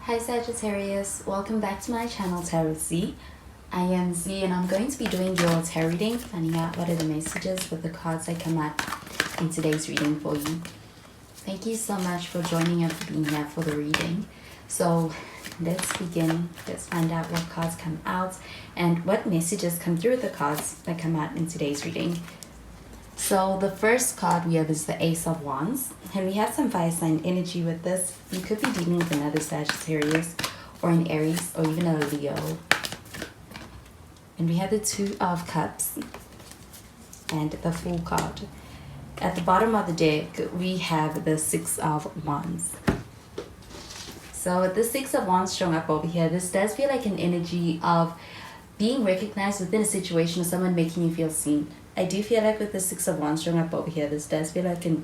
Hi Sagittarius, welcome back to my channel Tarot Z. I am Z and I'm going to be doing your tarot reading, finding out what are the messages with the cards that come up in today's reading for you. Thank you so much for joining and for being here for the reading. So let's begin. Let's find out what cards come out and what messages come through with the cards that come out in today's reading. So the first card we have is the Ace of Wands, and we have some fire sign energy with this. You could be dealing with another Sagittarius or an Aries or even a Leo. And we have the Two of Cups and the Fool card. At the bottom of the deck, we have the Six of Wands. So with the Six of Wands showing up over here, this does feel like an energy of being recognized within a situation or someone making you feel seen. I do feel like with the Six of Wands showing up over here, this does feel like an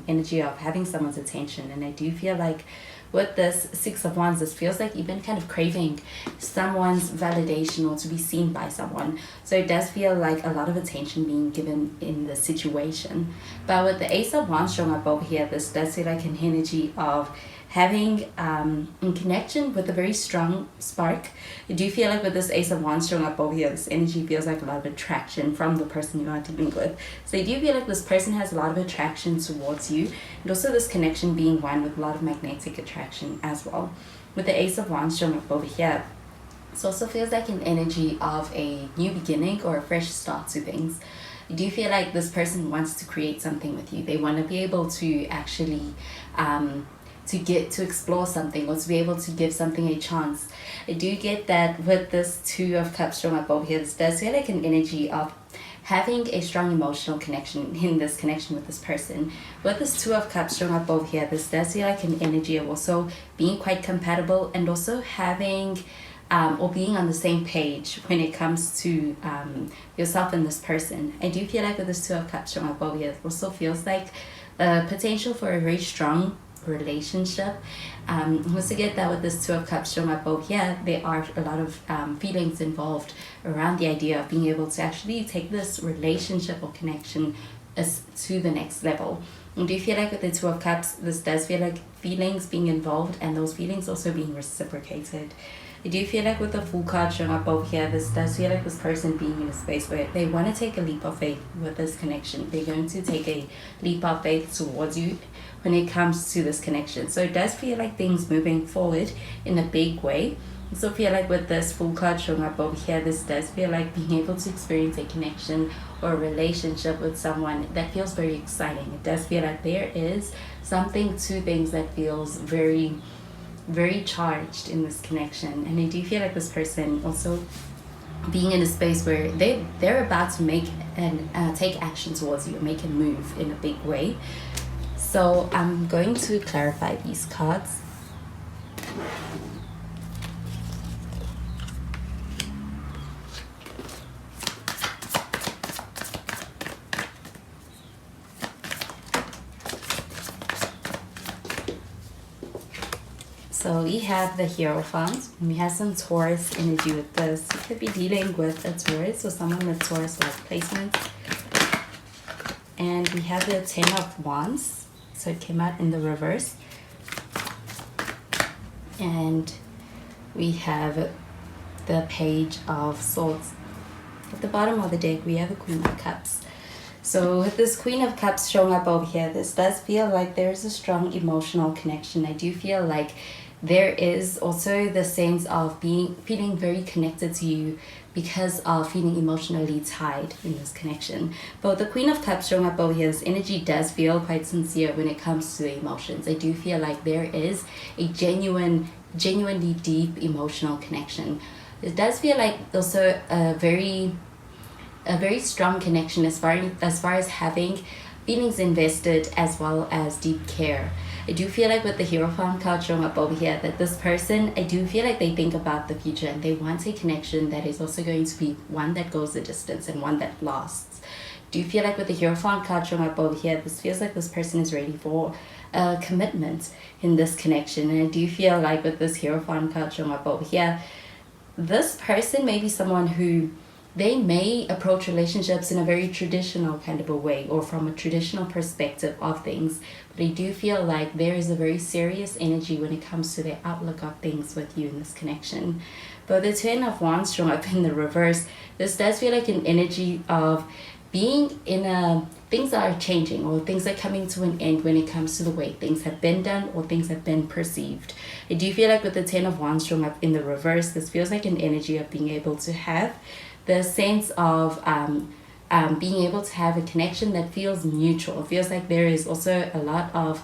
energy of having someone's attention. And I do feel like with this Six of Wands, this feels like you've been kind of craving someone's validation or to be seen by someone. So it does feel like a lot of attention being given in the situation. But with the Ace of Wands showing up over here, this does feel like an energy of having in connection with a very strong spark. I do feel like with this Ace of Wands showing up over here, this energy feels like a lot of attraction from the person you are dealing with. So I do feel like this person has a lot of attraction towards you, and also this connection being one with a lot of magnetic attraction as well. With the Ace of Wands showing up over here, it also feels like an energy of a new beginning or a fresh start to things. I do feel like this person wants to create something with you. They want to be able to actually to explore something or to be able to give something a chance. I do get that with this Two of Cups showing up over here, this does feel like an energy of having a strong emotional connection in this connection with this person. With this Two of Cups showing up over here, this does feel like an energy of also being quite compatible and also having or being on the same page when it comes to yourself and this person. I do feel like with this Two of Cups showing up over here, it also feels like potential for a very strong relationship. Once to get that with this Two of Cups showing up over here, there are a lot of feelings involved around the idea of being able to actually take this relationship or connection to the next level. And do you feel like with the Two of Cups, this does feel like feelings being involved and those feelings also being reciprocated. I do feel like with the Fool card showing up over here, this does feel like this person being in a space where they want to take a leap of faith with this connection. They're going to take a leap of faith towards you when it comes to this connection. So it does feel like things moving forward in a big way. I also feel like with this Fool card showing up over here, this does feel like being able to experience a connection or a relationship with someone that feels very exciting. It does feel like there is something to things that feels very charged in this connection. And I do feel like this person also being in a space where they're about to make and take action towards you, make a move in a big way. So I'm going to clarify these cards. So we have the Hierophant, and we have some Taurus energy with this. You could be dealing with a Taurus or someone with Taurus-like placements. And we have the Ten of Wands, so it came out in the reverse. And we have the Page of Swords. At the bottom of the deck, we have the Queen of Cups. So with this Queen of Cups showing up over here, this does feel like there's a strong emotional connection. I do feel like there is also the sense of feeling very connected to you because of feeling emotionally tied in this connection. But with the Queen of Cups showing up over here, this energy does feel quite sincere when it comes to the emotions. I do feel like there is a genuinely deep emotional connection. It does feel like also a very strong connection as far as having feelings invested as well as deep care. I do feel like with the Hierophant card showing up over here, that this person, I do feel like they think about the future and they want a connection that is also going to be one that goes the distance and one that lasts. Do you feel like with the Hierophant card showing up over here, this feels like this person is ready for a commitment in this connection. And I do feel like with this Hierophant card showing up over here, this person may be someone who they may approach relationships in a very traditional kind of a way, or from a traditional perspective of things. But I do feel like there is a very serious energy when it comes to their outlook of things with you in this connection. But the Ten of Wands showing up in the reverse, this does feel like an energy of being in a, things are changing, or things are coming to an end when it comes to the way things have been done or things have been perceived. I do feel like with the Ten of Wands showing up in the reverse, this feels like an energy of being able to have the sense of being able to have a connection that feels mutual. It feels like there is also a lot of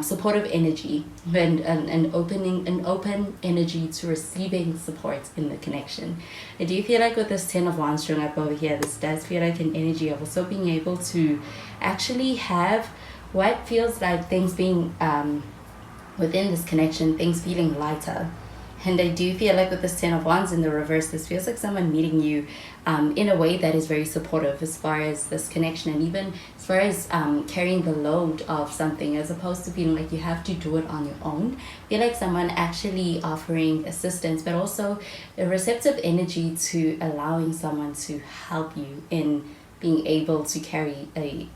supportive energy and an open energy to receiving support in the connection. I do feel like with this Ten of Wands showing up over here, this does feel like an energy of also being able to actually have what feels like things being within this connection, things feeling lighter. And I do feel like with this Ten of Wands in the reverse, this feels like someone meeting you in a way that is very supportive as far as this connection, and even as far as carrying the load of something, as opposed to feeling like you have to do it on your own. I feel like someone actually offering assistance, but also a receptive energy to allowing someone to help you in being able to carry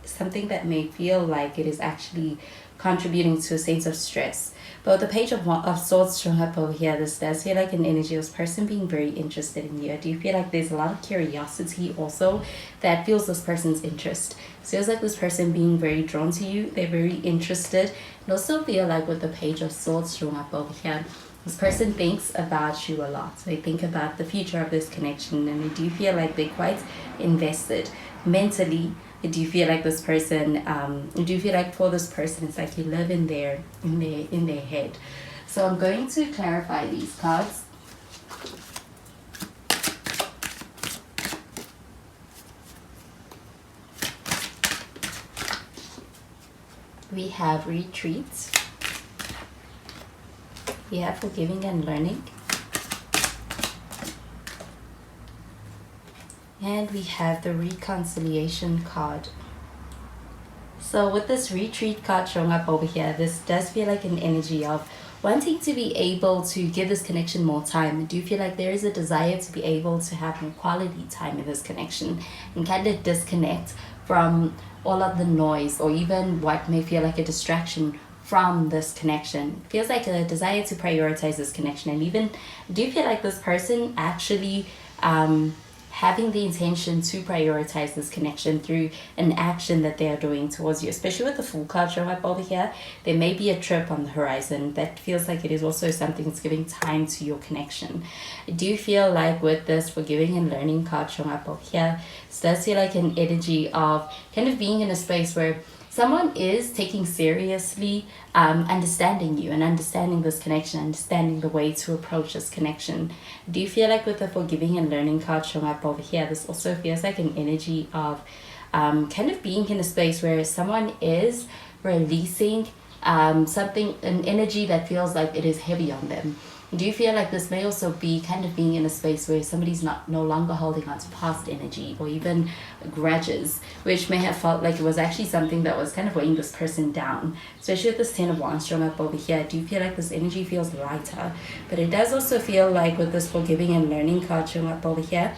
something that may feel like it is actually contributing to a sense of stress. But the Page of Swords showing up over here, this does feel like an energy of this person being very interested in you. I do feel like there's a lot of curiosity also that feels this person's interest. It feels like this person being very drawn to you. They're very interested. And also feel like with the Page of Swords showing up over here, this person thinks about you a lot. They think about the future of this connection, and I do feel like they're quite invested mentally. I do feel like this person, I do feel like for this person, it's like you live in their head. So I'm going to clarify these cards. We have retreat. We have forgiving and learning. And we have the reconciliation card. So with this retreat card showing up over here, this does feel like an energy of wanting to be able to give this connection more time. I do feel like there is a desire to be able to have more quality time in this connection and kind of disconnect from all of the noise, or even what may feel like a distraction from this connection. It feels like a desire to prioritize this connection, and even I do feel like this person actually having the intention to prioritize this connection through an action that they are doing towards you. Especially with the Fool card showing up over here, there may be a trip on the horizon that feels like it is also something that's giving time to your connection. I do feel like with this forgiving and learning card showing up over here, it does feel like an energy of kind of being in a space where someone is taking seriously understanding you and understanding this connection, understanding the way to approach this connection. Do you feel like with the forgiving and learning card showing up over here, this also feels like an energy of kind of being in a space where someone is releasing something, an energy that feels like it is heavy on them. Do you feel like this may also be kind of being in a space where somebody's no longer holding on to past energy or even grudges, which may have felt like it was actually something that was kind of weighing this person down? Especially with this Ten of Wands showing up over here, I do feel like this energy feels lighter. But it does also feel like with this forgiving and learning card showing up over here,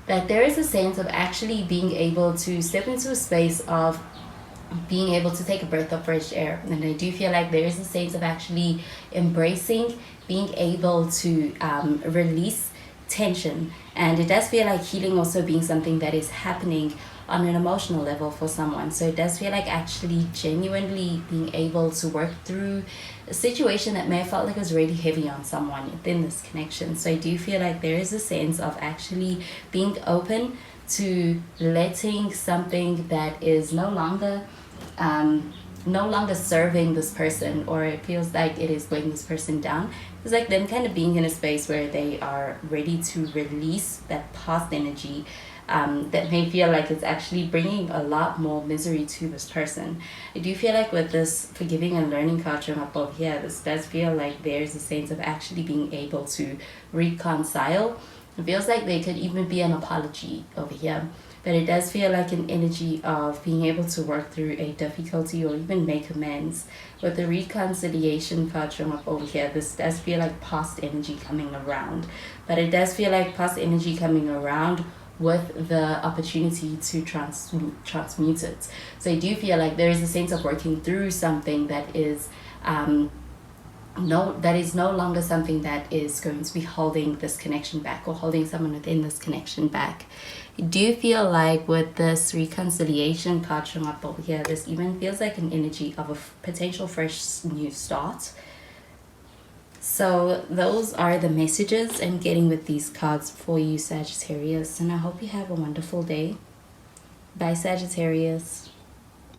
that there is a sense of actually being able to step into a space of being able to take a breath of fresh air. And I do feel like there is a sense of actually embracing being able to release tension. And it does feel like healing also being something that is happening on an emotional level for someone. So it does feel like actually genuinely being able to work through a situation that may have felt like it was really heavy on someone within this connection. So I do feel like there is a sense of actually being open to letting something that is no longer serving this person, or it feels like it is weighing this person down. It's like them kind of being in a space where they are ready to release that past energy that may feel like it's actually bringing a lot more misery to this person. I do feel like with this forgiving and learning card showing up over here, this does feel like there's a sense of actually being able to reconcile. It feels like there could even be an apology over here. But it does feel like an energy of being able to work through a difficulty or even make amends. With the reconciliation card showing up over here, this does feel like past energy coming around. But it does feel like past energy coming around with the opportunity to transmute it. So I do feel like there is a sense of working through something that is no longer something that is going to be holding this connection back or holding someone within this connection back. I do feel like with this reconciliation card showing up over here, this even feels like an energy of a potential fresh new start. So those are the messages I'm getting with these cards for you, Sagittarius, and I hope you have a wonderful day. Bye, Sagittarius.